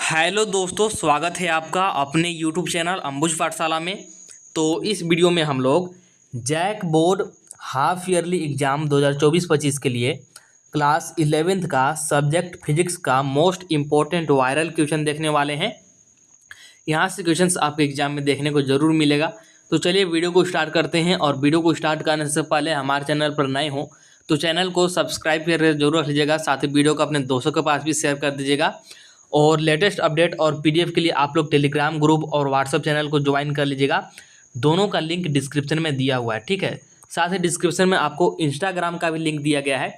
Hello दोस्तों, स्वागत है आपका अपने यूट्यूब चैनल अंबुज पाठशाला में। तो इस वीडियो में हम लोग JAC board half yearly exam 2024-25 के लिए क्लास 11th का सब्जेक्ट फिजिक्स का मोस्ट इम्पोर्टेंट वायरल क्वेश्चन देखने वाले हैं। यहाँ से क्वेश्चंस आपके एग्जाम में देखने को ज़रूर मिलेगा। तो चलिए वीडियो को स्टार्ट करते हैं। और वीडियो को स्टार्ट करने से पहले हमारे चैनल पर नए हो तो चैनल को सब्सक्राइब करके जरूर रख लीजिएगा। साथ ही वीडियो को अपने दोस्तों के पास भी शेयर कर दीजिएगा। और लेटेस्ट अपडेट और पीडीएफ के लिए आप लोग टेलीग्राम ग्रुप और व्हाट्सएप चैनल को ज्वाइन कर लीजिएगा। दोनों का लिंक डिस्क्रिप्शन में दिया हुआ है, ठीक है। साथ ही डिस्क्रिप्शन में आपको इंस्टाग्राम का भी लिंक दिया गया है।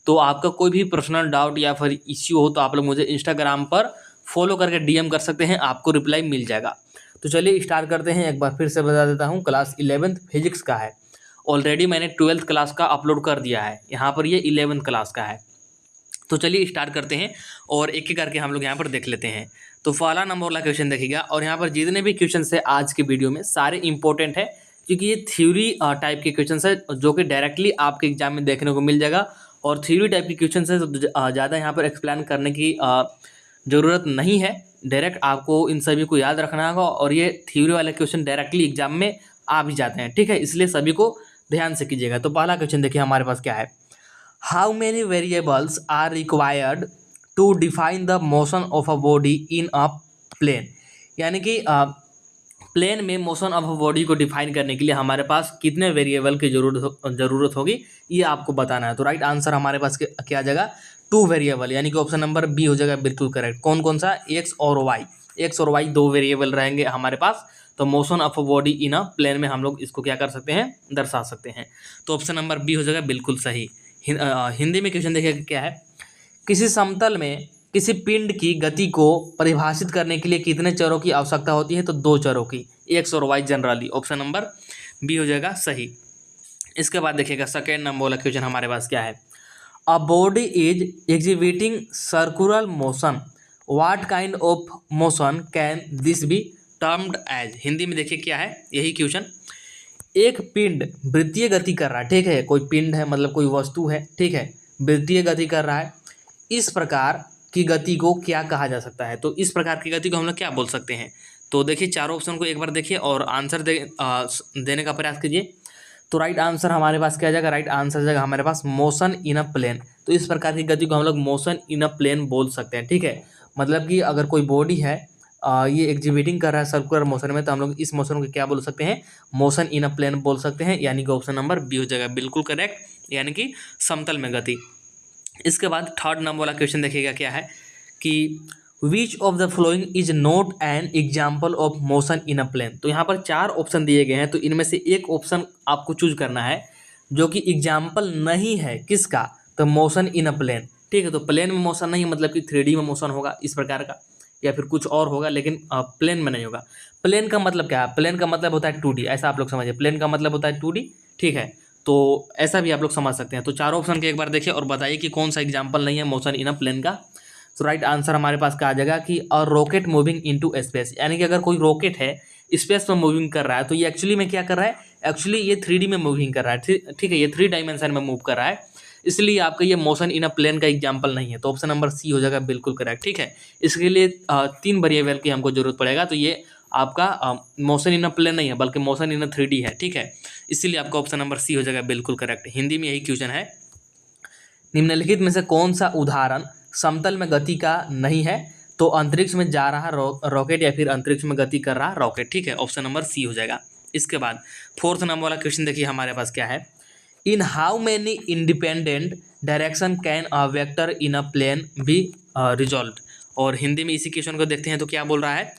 तो आपका कोई भी पर्सनल डाउट या फिर इश्यू हो तो आप लोग मुझे इंस्टाग्राम पर फॉलो करके डीएम कर सकते हैं, आपको रिप्लाई मिल जाएगा। तो चलिए स्टार्ट करते हैं। एक बार फिर से बता देता हूँ, क्लास 11th फिजिक्स का है। ऑलरेडी मैंने 12th क्लास का अपलोड कर दिया है, यहाँ पर ये 11th क्लास का है। तो चलिए स्टार्ट करते हैं और एक एक करके हम लोग यहाँ पर देख लेते हैं। तो पहला नंबर वाला क्वेश्चन देखिएगा। और यहाँ पर जितने भी क्वेश्चन है आज के वीडियो में सारे इंपॉर्टेंट है, क्योंकि ये थ्योरी टाइप के क्वेश्चन है जो कि डायरेक्टली आपके एग्जाम में देखने को मिल जाएगा। और थ्योरी टाइप के क्वेश्चन है तो ज़्यादा यहाँ पर एक्सप्लेन करने की ज़रूरत नहीं है। डायरेक्ट आपको इन सभी को याद रखना होगा। और ये थ्योरी वाले क्वेश्चन डायरेक्टली एग्जाम में आ भी जाते हैं, ठीक है। इसलिए सभी को ध्यान से कीजिएगा। तो पहला क्वेश्चन देखिए हमारे पास क्या है। How many variables are required to define the motion of a body in a plane. यानी कि प्लेन में मोशन ऑफ अ बॉडी को डिफाइन करने के लिए हमारे पास कितने वेरिएबल की ज़रूरत होगी, ये आपको बताना है। तो राइट आंसर हमारे पास क्या आ जाएगा, 2 वेरिएबल, यानी कि ऑप्शन नंबर बी हो जाएगा बिल्कुल करेक्ट। कौन कौन सा, एक्स और वाई। एक्स और वाई 2 वेरिएबल रहेंगे हमारे पास। तो motion of a body in a plane में हम लोग इसको क्या कर सकते हैं, दर्शा सकते हैं। तो ऑप्शन नंबर बी हो जाएगा बिल्कुल सही। हिंदी में क्वेश्चन देखिए क्या है। किसी समतल में किसी पिंड की गति को परिभाषित करने के लिए कितने चरों की आवश्यकता होती है, तो 2 चरों की, एक्स और Y generally. Option number B हो जाएगा सही। इसके बाद देखिएगा सेकेंड नंबर वाला क्वेश्चन हमारे पास क्या है। A body is exhibiting circular motion, what kind of motion can this be termed as. Hindi में देखिए क्या है यही क्वेश्चन। एक पिंड वृत्तीय गति कर रहा है, ठीक है। कोई पिंड है मतलब कोई वस्तु है, ठीक है, वृत्तीय गति कर रहा है। इस प्रकार की गति को क्या कहा जा सकता है, तो इस प्रकार की गति को हम लोग क्या बोल सकते हैं। तो देखिए चारों ऑप्शन को एक बार देखिए और आंसर देने का प्रयास कीजिए। तो राइट आंसर हमारे पास क्या जाएगा, राइट आंसर जाएगा हमारे पास मोशन इन अ प्लेन। तो इस प्रकार की गति को हम लोग मोशन इन अ प्लेन बोल सकते हैं, ठीक है। मतलब कि अगर कोई बॉडी है ये एग्जिबिटिंग कर रहा है सर्कुलर मोशन में, तो हम लोग इस मोशन को क्या बोल सकते हैं, मोशन इन अ प्लेन बोल सकते हैं। यानी कि ऑप्शन नंबर बी हो जाएगा बिल्कुल करेक्ट, यानी कि समतल में गति। इसके बाद थर्ड नंबर वाला क्वेश्चन देखिएगा क्या है कि which of the following is not an example of motion in a plane. तो यहाँ पर 4 ऑप्शन दिए गए हैं, तो इनमें से एक ऑप्शन आपको चूज करना है जो कि एग्जाम्पल नहीं है किसका, तो मोशन इन अ प्लेन, ठीक है। तो प्लेन में मोशन नहीं मतलब कि 3D में मोशन होगा इस प्रकार का, या फिर कुछ और होगा, लेकिन प्लेन में नहीं होगा। प्लेन का मतलब क्या है, प्लेन का मतलब होता है 2D, ऐसा आप लोग समझिए। प्लेन का मतलब होता है 2D, ठीक है। तो ऐसा भी आप लोग समझ सकते हैं। तो चारों ऑप्शन के एक बार देखिए और बताइए कि कौन सा एग्जाम्पल नहीं है मोशन इन अ प्लेन का। तो राइट आंसर हमारे पास क्या आ जाएगा कि a rocket moving into space. यानी कि अगर कोई रॉकेट है स्पेस में मूविंग कर रहा है, तो ये एक्चुअली में क्या कर रहा है, एक्चुअली ये 3D में मूविंग कर रहा है, ठीक है। ये 3 डायमेंशन में मूव कर रहा है, इसलिए आपका ये मोशन इन अ प्लेन का एग्जाम्पल नहीं है। तो ऑप्शन नंबर सी हो जाएगा बिल्कुल करेक्ट, ठीक है। इसके लिए 3 वेरिएबल की हमको जरूरत पड़ेगा। तो ये आपका मोशन इन अ प्लेन नहीं है बल्कि मोशन इन अ 3D है, ठीक है। इसीलिए आपका ऑप्शन नंबर सी हो जाएगा बिल्कुल करेक्ट। हिंदी में यही क्वेश्चन है। निम्नलिखित में से कौन सा उदाहरण समतल में गति का नहीं है, तो अंतरिक्ष में जा रहा रॉकेट या फिर अंतरिक्ष में गति कर रहा रॉकेट, ठीक है। ऑप्शन नंबर सी हो जाएगा। इसके बाद फोर्थ नंबर वाला क्वेश्चन देखिए हमारे पास क्या है। In how many independent direction can a vector in a plane be resolve. और हिंदी में इसी क्वेश्चन को देखते हैं तो क्या बोल रहा है,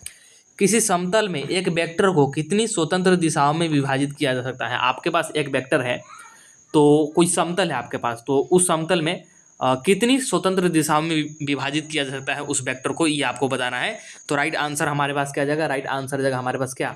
किसी समतल में एक वेक्टर को कितनी स्वतंत्र दिशाओं में विभाजित किया जा सकता है। आपके पास एक वेक्टर है, तो कोई समतल है आपके पास, तो उस समतल में कितनी स्वतंत्र दिशाओं में विभाजित किया जा सकता है उस वेक्टर को, ये आपको बताना है। तो राइट आंसर हमारे पास क्या जाएगा, राइट आंसर जाएगा हमारे पास क्या,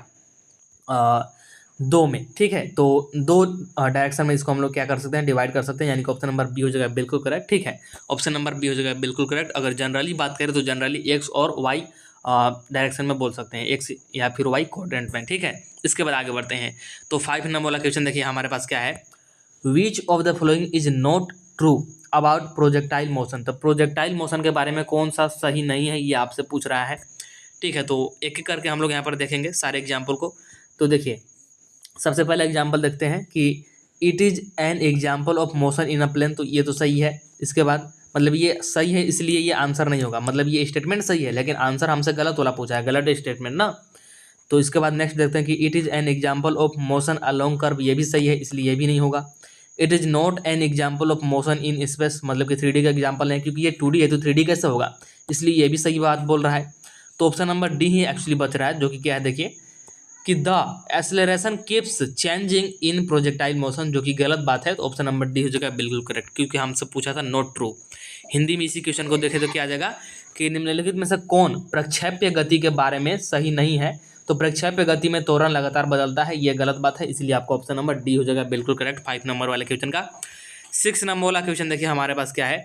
2 में, ठीक है। तो 2 डायरेक्शन में इसको हम लोग क्या कर सकते हैं, डिवाइड कर सकते हैं। यानी कि ऑप्शन नंबर बी हो जाएगा बिल्कुल करेक्ट, ठीक है। ऑप्शन नंबर बी हो जाएगा बिल्कुल करेक्ट। अगर जनरली बात करें तो जनरली एक्स और वाई डायरेक्शन में बोल सकते हैं, एक्स या फिर वाई क्वाड्रेंट में, ठीक है। इसके बाद आगे बढ़ते हैं। तो 5 नंबर वाला क्वेश्चन देखिए हमारे पास क्या है। Which of the following is not true about projectile motion. तो प्रोजेक्टाइल मोशन के बारे में कौन सा सही नहीं है ये आपसे पूछ रहा है। ठीक है, तो एक एक करके हम लोग यहाँ पर देखेंगे सारे एग्जाम्पल को। तो देखिए सबसे पहला एग्जाम्पल देखते हैं कि it is an example of motion in a plane. तो ये तो सही है। इसके बाद मतलब ये सही है इसलिए ये आंसर नहीं होगा, मतलब ये स्टेटमेंट सही है लेकिन आंसर हमसे गलत वाला पूछा है, गलत स्टेटमेंट ना। तो इसके बाद नेक्स्ट देखते हैं कि it is an example of motion along curve. ये भी सही है इसलिए ये भी नहीं होगा। It is not an example of motion in space, मतलब कि 3D का एग्जाम्पल है, क्योंकि ये 2D है तो 3D कैसे होगा, इसलिए ये भी सही बात बोल रहा है। तो ऑप्शन नंबर डी ही एक्चुअली बच रहा है, जो कि क्या है देखिए कि the acceleration keeps changing in projectile motion, जो कि गलत बात है। तो ऑप्शन नंबर डी हो जाएगा बिल्कुल करेक्ट, क्योंकि हमसे पूछा था नॉट ट्रू। हिंदी में इसी क्वेश्चन को देखें तो क्या आ जाएगा कि निम्नलिखित में से कौन प्रक्षेप्य गति के बारे में सही नहीं है। तो प्रक्षेप्य गति में त्वरण लगातार बदलता है, ये गलत बात है, इसलिए आपको ऑप्शन नंबर डी हो जाएगा बिल्कुल करेक्ट 5 नंबर वाले क्वेश्चन का। 6 नंबर वाला क्वेश्चन देखिए हमारे पास क्या है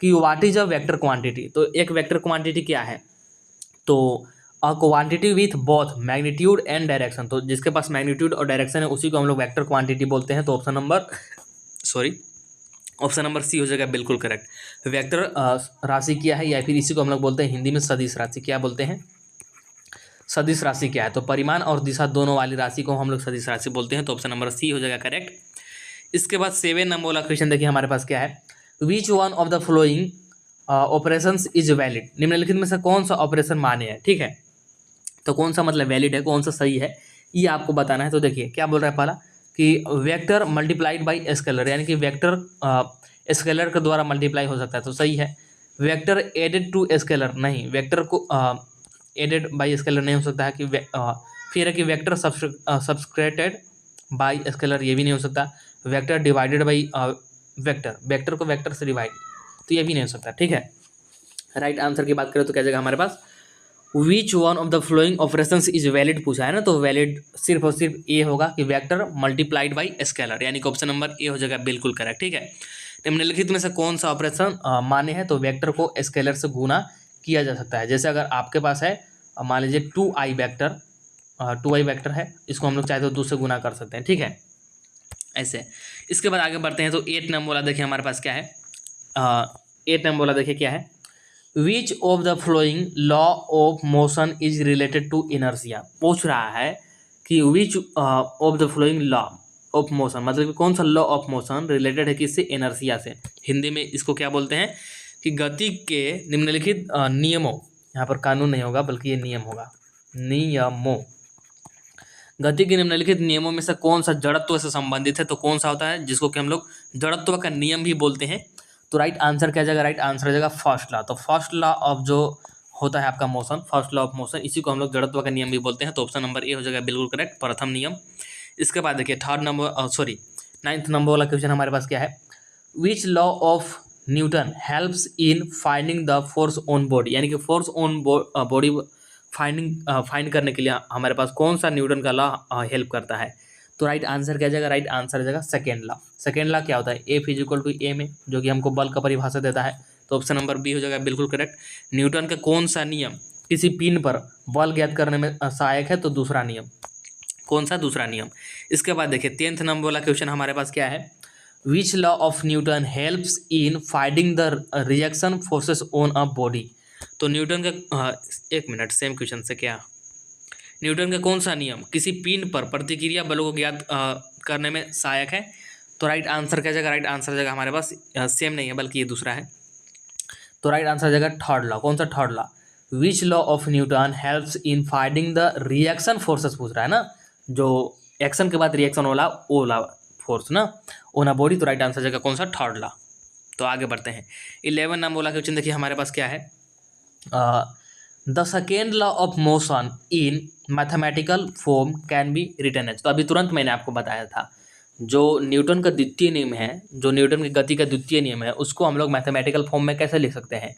कि what is a vector quantity. तो एक वेक्टर क्वांटिटी क्या है, तो a quantity with both magnitude and direction. तो जिसके पास मैग्नीट्यूड और डायरेक्शन है उसी को हम लोग वेक्टर क्वांटिटी बोलते हैं। तो ऑप्शन नंबर सी हो जाएगा बिल्कुल करेक्ट। वेक्टर राशि क्या है, या फिर इसी को हम लोग बोलते हैं हिंदी में सदिश राशि। क्या बोलते हैं, सदिश राशि क्या है, तो परिमाण और दिशा दोनों वाली राशि को हम लोग सदिश राशि बोलते हैं। तो ऑप्शन नंबर सी हो जाएगा करेक्ट। इसके बाद 7 नंबर वाला क्वेश्चन देखिए हमारे पास क्या है, विच one of the following operations is valid. निम्नलिखित में से कौन सा ऑपरेशन मान्य है। ठीक है, तो कौन सा मतलब वैलिड है, कौन सा सही है, ये आपको बताना है। तो देखिए क्या बोल रहा है पहला कि वेक्टर मल्टीप्लाइड बाई स्केलर, यानी कि वेक्टर स्केलर के द्वारा मल्टीप्लाई हो सकता है, तो सही है। वेक्टर एडेड टू स्केलर, नहीं, वेक्टर को एडेड बाई स्केलर नहीं हो सकता है। कि फिर है कि वेक्टर सब्सक्रेटेड बाई स्केलर, ये भी नहीं हो सकता। वेक्टर डिवाइडेड बाई वेक्टर को वेक्टर से डिवाइड, तो ये भी नहीं हो सकता। ठीक है, राइट आंसर की बात करें तो क्या जगह हमारे पास which one of the following operations is valid पूछा है ना, तो वैलिड सिर्फ और सिर्फ ए होगा कि वेक्टर मल्टीप्लाइड बाई स्केलर, यानी कि ऑप्शन नंबर ए हो जाएगा बिल्कुल करेक्ट। ठीक है, निम्नलिखित में से कौन सा ऑपरेशन मान्य है, तो वेक्टर को स्केलर से गुना किया जा सकता है। जैसे अगर आपके पास है मान लीजिए 2i वेक्टर है, इसको हम लोग चाहे तो 2 से गुना कर सकते हैं। ठीक है, ऐसे। इसके बाद आगे बढ़ते हैं तो 8 नंबर वाला देखिए हमारे पास क्या है, 8 नंबर वाला देखिए क्या है, which of the following law of motion is related to inertia. पूछ रहा है कि which of the following law of motion, मतलब कि कौन सा लॉ ऑफ मोशन रिलेटेड है किससे, इनर्शिया से। हिंदी में इसको क्या बोलते हैं कि गति के निम्नलिखित नियमों, यहाँ पर कानून नहीं होगा बल्कि ये नियम होगा, नियमों, गति के निम्नलिखित नियमों में से कौन सा जड़त्व से संबंधित है। तो कौन सा होता है जिसको कि हम लोग जड़त्व का नियम भी बोलते हैं। तो राइट आंसर क्या जाएगा, राइट आंसर हो जाएगा फर्स्ट लॉ। तो फर्स्ट लॉ ऑफ जो होता है आपका motion, first law of motion, इसी को हम लोग जड़त्व का नियम भी बोलते हैं। तो ऑप्शन नंबर ए हो जाएगा बिल्कुल करेक्ट, प्रथम नियम। इसके बाद देखिए 9th नंबर वाला क्वेश्चन हमारे पास क्या है, which law of Newton helps in finding the force on body, यानी कि फोर्स ऑन बॉडी फाइंड करने के लिए हमारे पास कौन सा न्यूटन का लॉ हेल्प करता है। तो राइट आंसर क्या जाएगा, राइट आंसर हो जाएगा सेकेंड लॉ। सेकेंड लॉ क्या होता है, एफ इज इक्वल टू ए में, जो कि हमको बल का परिभाषा देता है। तो ऑप्शन नंबर बी हो जाएगा बिल्कुल करेक्ट। न्यूटन का कौन सा नियम किसी पिन पर बल ज्ञात करने में सहायक है, तो दूसरा नियम, कौन सा, दूसरा नियम। इसके बाद देखिए 10th नंबर वाला क्वेश्चन हमारे पास क्या है, which law of Newton helps in finding the reaction forces on a body. तो न्यूटन का एक मिनट, सेम क्वेश्चन से क्या, न्यूटन का कौन सा नियम किसी पिंड पर प्रतिक्रिया बलों को ज्ञात करने में सहायक है। तो राइट आंसर क्या जाएगा, राइट आंसर जाएगा हमारे पास सेम नहीं है बल्कि ये दूसरा है। तो राइट आंसर जाएगा थर्ड लॉ। कौन सा third law, which law of Newton helps in finding the reaction forces पूछ रहा है ना, जो एक्शन के बाद रिएक्शन वाला फोर्स ना ऑन अ बॉडी। तो राइट आंसर जाएगा कौन सा, थर्ड लॉ। तो आगे बढ़ते हैं 11 नंबर वाला क्वेश्चन देखिए हमारे पास क्या है, the second law of motion in mathematical form can be written as. तो अभी तुरंत मैंने आपको बताया था, जो न्यूटन का द्वितीय नियम है, जो न्यूटन की गति का द्वितीय नियम है, उसको हम लोग मैथमेटिकल फॉर्म में कैसे लिख सकते हैं।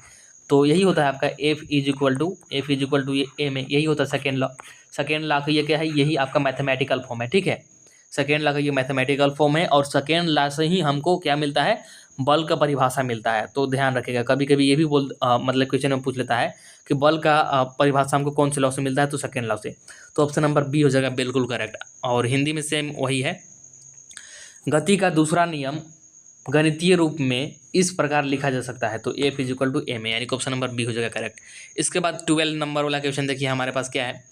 तो यही होता है आपका एफ इज इक्वल टू ए में, यही होता है सेकेंड लॉ। सेकेंड लॉ का ये क्या है, यही आपका मैथमेटिकल फॉर्म है। ठीक है, सेकेंड लॉ का ये मैथमेटिकल फॉर्म है, और सेकेंड लॉ से ही हमको क्या मिलता है, बल का परिभाषा मिलता है। तो ध्यान रखिएगा, कभी कभी ये भी मतलब क्वेश्चन में पूछ लेता है कि बल का परिभाषा हमको कौन से लॉ से मिलता है, तो सेकेंड लॉ से। तो ऑप्शन नंबर बी हो जाएगा बिल्कुल करेक्ट। और हिंदी में सेम वही है, गति का दूसरा नियम गणितीय रूप में इस प्रकार लिखा जा सकता है। तो F is equal to M A, यानी कि ऑप्शन नंबर बी हो जाएगा करेक्ट। इसके बाद 12 नंबर वाला क्वेश्चन देखिए हमारे पास क्या है।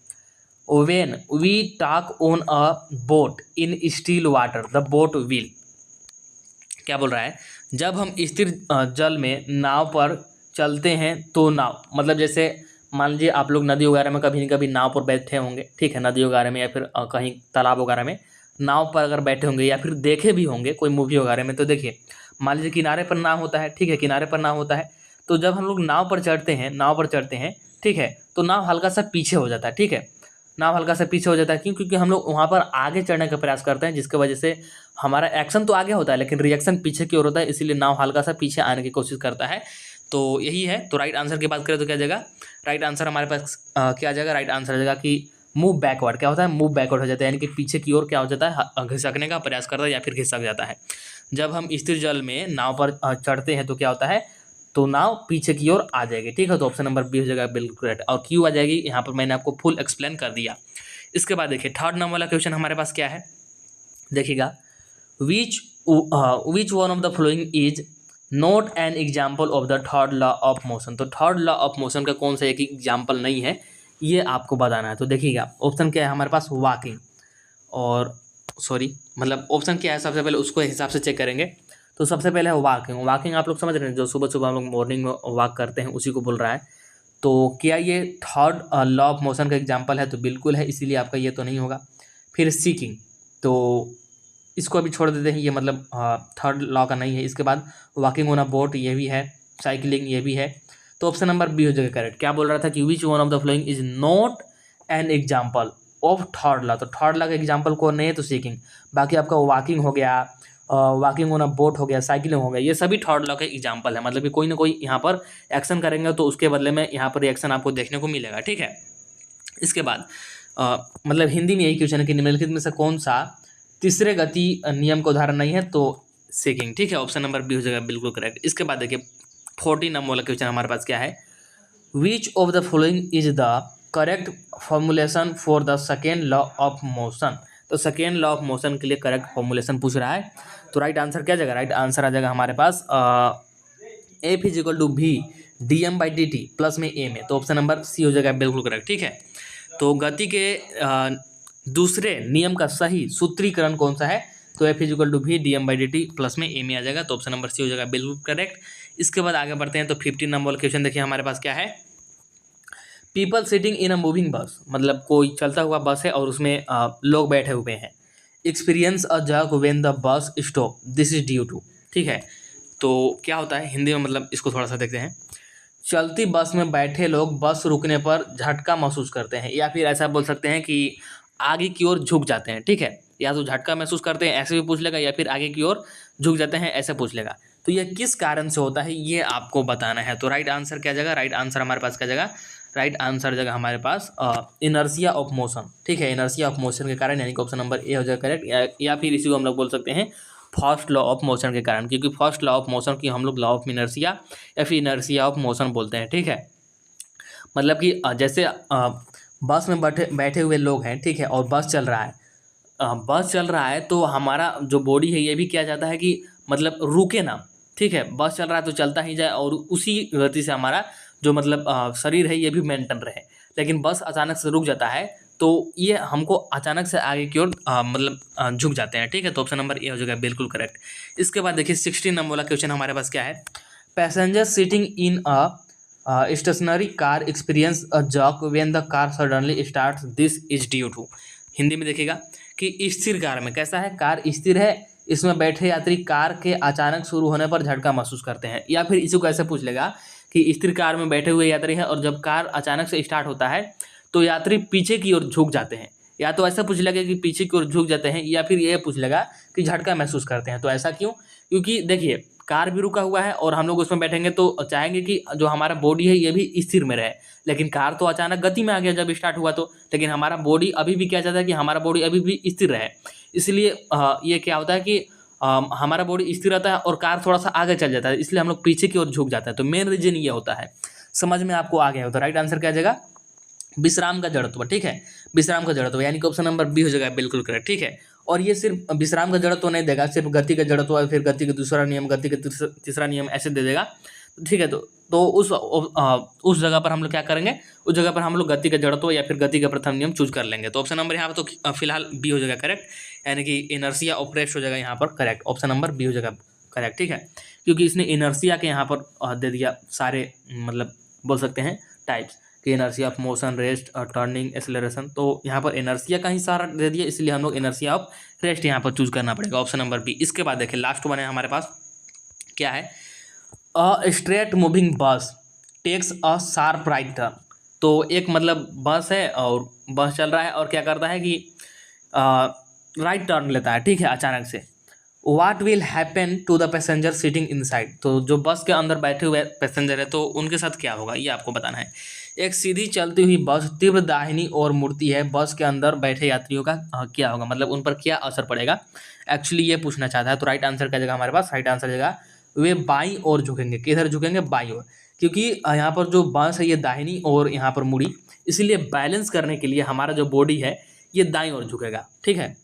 When we talk on a boat in still water the boat will, क्या बोल रहा है, जब हम स्थिर जल में नाव पर चलते हैं तो नाव, मतलब जैसे मान लीजिए आप लोग नदी वगैरह में कभी न कभी नाव पर बैठे होंगे, ठीक है, नदी वगैरह में या फिर कहीं तालाब वगैरह में नाव पर अगर बैठे होंगे या फिर देखे भी होंगे कोई मूवी वगैरह में, तो देखिए मान लीजिए किनारे पर नाव होता है, ठीक है, किनारे पर नाव होता है, तो जब हम लोग नाव पर चढ़ते हैं, ठीक है, तो नाव हल्का सा पीछे हो जाता है, ठीक है, नाव हल्का सा पीछे हो जाता है। क्यों? क्योंकि हम लोग वहाँ पर आगे चढ़ने का प्रयास करते हैं, जिसकी वजह से हमारा एक्शन तो आगे होता है लेकिन रिएक्शन पीछे की ओर होता है, इसीलिए नाव हल्का सा पीछे आने की कोशिश करता है। तो यही है। तो राइट आंसर की बात करें तो क्या जाएगा, राइट आंसर हमारे पास क्या जाएगा, राइट आंसर आ जाएगा कि मूव बैकवर्ड। क्या होता है, मूव बैकवर्ड हो जाता है, यानी कि पीछे की ओर क्या हो जाता है, घिसकने का प्रयास करता है या फिर घिसक जाता है। जब हम स्थिर जल में नाव पर चढ़ते हैं तो क्या होता है, तो नाव पीछे की ओर आ जाएगी, ठीक है। तो ऑप्शन नंबर बी हो जाएगा बिल्कुल करेक्ट, और क्यों आ जाएगी यहाँ पर मैंने आपको फुल एक्सप्लेन कर दिया। इसके बाद देखिए थर्ड नंबर वाला क्वेश्चन हमारे पास क्या है, देखिएगा, विच one of the following is not an example of the third law of motion. तो थर्ड लॉ ऑफ मोशन का कौन सा एक एग्जाम्पल नहीं है, ये आपको बताना है। तो देखिएगा ऑप्शन क्या है हमारे पास, वॉकिंग, और सॉरी मतलब ऑप्शन क्या है, सबसे पहले उसको हिसाब से चेक करेंगे। तो सबसे पहले है वॉकिंग। वॉकिंग आप लोग समझ रहे हैं, जो सुबह सुबह हम लोग मॉर्निंग में वॉक करते हैं उसी को बोल रहा है। तो क्या ये थर्ड लॉ ऑफ मोशन का एग्जाम्पल है, तो बिल्कुल है, इसीलिए आपका ये तो नहीं होगा। फिर सीकिंग, तो इसको अभी छोड़ देते हैं, ये मतलब थर्ड लॉ का नहीं है। इसके बाद वॉकिंग ऑन अ बोट, ये भी है, साइकिलिंग ये भी है। तो ऑप्शन नंबर बी हो जाएगा करेक्ट। क्या बोल रहा था कि विच one of the following is not an example of third law. तो थर्ड लॉ का एग्जाम्पल कौन नहीं है, तो सीकिंग। बाकी आपका वॉकिंग हो गया, वॉकिंग ऑन अ बोट हो गया, साइकिलिंग हो गया, ये सभी थर्ड लॉ के एग्जाम्पल है। मतलब कि कोई ना कोई यहाँ पर एक्शन करेंगे तो उसके बदले में यहाँ पर रिएक्शन आपको देखने को मिलेगा, ठीक है। इसके बाद मतलब हिंदी में यही क्वेश्चन है कि निम्नलिखित में से कौन सा तीसरे गति नियम का उदाहरण नहीं है, तो सेकिंग, ठीक है, ऑप्शन नंबर बी हो जाएगा बिल्कुल करेक्ट। इसके बाद देखिए 14 नंबर वाला क्वेश्चन हमारे पास क्या है, which of the following is the correct formulation for the second law of motion. तो सेकेंड लॉ ऑफ मोशन के लिए करेक्ट फॉर्मुलेशन पूछ रहा है। तो राइट आंसर क्या जाएगा, राइट आंसर आ जाएगा हमारे पास F is equal to V D M by D T plus M A में। तो ऑप्शन नंबर सी हो जाएगा बिल्कुल करेक्ट, ठीक है। तो गति के दूसरे नियम का सही सूत्रीकरण कौन सा है, तो F is equal to V D M by D T plus M A में आ जाएगा। तो ऑप्शन नंबर सी हो जाएगा बिल्कुल करेक्ट। इसके बाद आगे बढ़ते हैं। तो 15 नंबर वाला क्वेश्चन देखिए हमारे पास क्या है, people sitting in a moving बस, मतलब कोई चलता हुआ बस है और उसमें लोग बैठे हुए हैं, experience a jerk when the bus stop, this is due to, ठीक है। तो क्या होता है हिंदी में, मतलब इसको थोड़ा सा देखते हैं। चलती बस में बैठे लोग बस रुकने पर झटका महसूस करते हैं, या फिर ऐसा बोल सकते हैं कि आगे की ओर झुक जाते हैं, ठीक है। या तो झटका महसूस करते हैं ऐसे भी पूछ लेगा, या फिर आगे की ओर झुक जाते हैं ऐसे पूछ लेगा। तो यह किस कारण से होता है ये आपको बताना है। तो राइट आंसर क्या जाएगा, राइट आंसर हमारे पास क्या जाएगा, राइट आंसर जगह हमारे पास इनर्शिया ऑफ मोशन, ठीक है, इनर्शिया ऑफ मोशन के कारण, यानी कि ऑप्शन नंबर ए हो जाएगा करेक्ट। या फिर इसी को हम लोग बोल सकते हैं फर्स्ट लॉ ऑफ मोशन के कारण, क्योंकि फर्स्ट लॉ ऑफ मोशन की हम लोग लॉ ऑफ इनर्शिया या फिर इनर्शिया ऑफ मोशन बोलते हैं, ठीक है। मतलब कि जैसे बस में बैठे हुए लोग हैं, ठीक है, और बस चल रहा है, बस चल रहा है तो हमारा जो बॉडी है ये भी क्या चाहता है कि मतलब रुके ना, ठीक है, बस चल रहा है तो चलता ही जाए और उसी गति से हमारा जो मतलब शरीर है ये भी मेंटेन रहे। लेकिन बस अचानक से रुक जाता है तो ये हमको अचानक से आगे की ओर मतलब झुक जाते हैं, ठीक है। तो ऑप्शन नंबर ए हो जाएगा बिल्कुल करेक्ट। इसके बाद देखिए 16 नंबर वाला क्वेश्चन हमारे पास क्या है, passenger sitting in a stationary car experience a jerk when the car suddenly starts, this is due to. Hindi में देखिएगा कि स्थिर कार में कैसा है, कार स्थिर है, इसमें बैठे यात्री कार के अचानक शुरू होने पर झटका महसूस करते हैं। या फिर इसको कैसे पूछ लेगा कि स्थिर कार में बैठे हुए यात्री हैं और जब कार अचानक से स्टार्ट होता है तो यात्री पीछे की ओर झुक जाते हैं। या तो ऐसा पूछ लेगा कि पीछे की ओर झुक जाते हैं, या फिर ये पूछ लेगा कि झटका महसूस करते हैं। तो ऐसा क्यों, क्योंकि देखिए कार भी रुका हुआ है और हम लोग उसमें बैठेंगे तो चाहेंगे कि जो हमारा बॉडी है ये भी स्थिर में रहे, लेकिन कार तो अचानक गति में आ गया जब स्टार्ट हुआ तो, लेकिन हमारा बॉडी अभी भी क्या चाहता है कि हमारा बॉडी अभी भी स्थिर रहे। इसलिए ये क्या होता है कि हमारा बॉडी स्थिर रहता है और कार थोड़ा सा आगे चल जाता है, इसलिए हम लोग पीछे की ओर झुक जाता है। तो मेन रीजन ये होता है। समझ में आपको आ गया हो तो राइट आंसर क्या जाएगा, विश्राम का जड़त्व, ठीक है, विश्राम का जड़त्व, यानी कि ऑप्शन नंबर बी हो जाएगा बिल्कुल करेक्ट, ठीक है। और ये सिर्फ विश्राम का जड़त्व नहीं देगा, सिर्फ गति का जड़त्व, फिर गति का दूसरा नियम, गति का तीसरा नियम ऐसे दे देगा। ठीक है, तो उस जगह पर हम लोग क्या करेंगे, उस जगह पर हम लोग गति का जड़त्व या फिर गति का प्रथम नियम चूज कर लेंगे। तो ऑप्शन नंबर यहाँ पर तो फिलहाल बी हो जाएगा करेक्ट, यानी कि इनर्शिया ऑफ रेस्ट हो जाएगा यहाँ पर करेक्ट, ऑप्शन नंबर बी हो जाएगा करेक्ट। ठीक है, क्योंकि इसने इनर्शिया के यहाँ पर दे दिया सारे, मतलब बोल सकते हैं टाइप्स कि inertia of motion, rest, turning, acceleration. तो यहाँ पर इनर्शिया का ही सारा दे दिया, इसलिए हम लोग इनर्शिया ऑफ रेस्ट यहाँ पर चूज करना पड़ेगा, ऑप्शन नंबर बी। इसके बाद देखिए लास्ट वन है हमारे पास, क्या है, a straight moving bus takes a sharp right turn. तो एक मतलब बस है और बस चल रहा है और क्या करता है कि राइट टर्न लेता है, ठीक है, अचानक से। What will happen to the passenger seating inside. तो जो बस के अंदर बैठे हुए पैसेंजर है तो उनके साथ क्या होगा, ये आपको बताना है। एक सीधी चलती हुई बस तीव्र दाहिनी ओर मुड़ती है, बस के अंदर बैठे यात्रियों का क्या होगा, मतलब उन पर क्या असर पड़ेगा, एक्चुअली ये पूछना चाहता है। तो राइट आंसर क्या जगह हमारे पास, राइट आंसर जगह वे बाईं ओर झुकेंगे। किधर झुकेंगे, बाईं ओर, क्योंकि यहाँ पर जो बस है ये दाहिनी ओर यहाँ पर मुड़ी, इसीलिए बैलेंस करने के लिए हमारा जो बॉडी है ये दाईं ओर झुकेगा। ठीक है,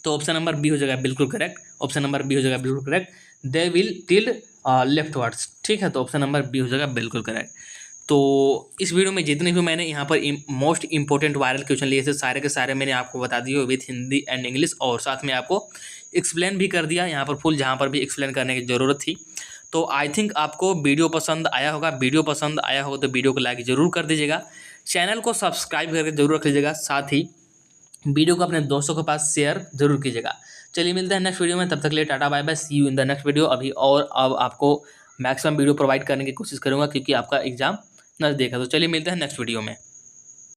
तो ऑप्शन नंबर बी हो जाएगा बिल्कुल करेक्ट, ऑप्शन नंबर बी हो जाएगा बिल्कुल करेक्ट, दे विल टिल्ड लेफ्टवर्ड्स। ठीक है, तो ऑप्शन नंबर बी हो जाएगा बिल्कुल करेक्ट। तो इस वीडियो में जितने भी मैंने यहाँ पर मोस्ट इंपॉर्टेंट वायरल क्वेश्चन लिए थे सारे के सारे मैंने आपको बता दिए विथ हिंदी एंड इंग्लिश, और साथ में आपको एक्सप्लेन भी कर दिया यहाँ पर फुल, जहाँ पर भी एक्सप्लेन करने की ज़रूरत थी। तो आई थिंक आपको वीडियो पसंद आया होगा, वीडियो पसंद आया हो तो वीडियो को लाइक ज़रूर कर दीजिएगा, चैनल को सब्सक्राइब करके जरूर रख लीजिएगा, साथ ही वीडियो को अपने दोस्तों के पास शेयर जरूर कीजिएगा। चलिए मिलते हैं नेक्स्ट वीडियो में, तब तक के लिए tata bye bye, see you in the next video. अभी और अब आपको मैक्सिमम वीडियो प्रोवाइड करने की कोशिश करूँगा क्योंकि आपका एग्जाम नज़दीक है। तो चलिए मिलते हैं नेक्स्ट वीडियो में।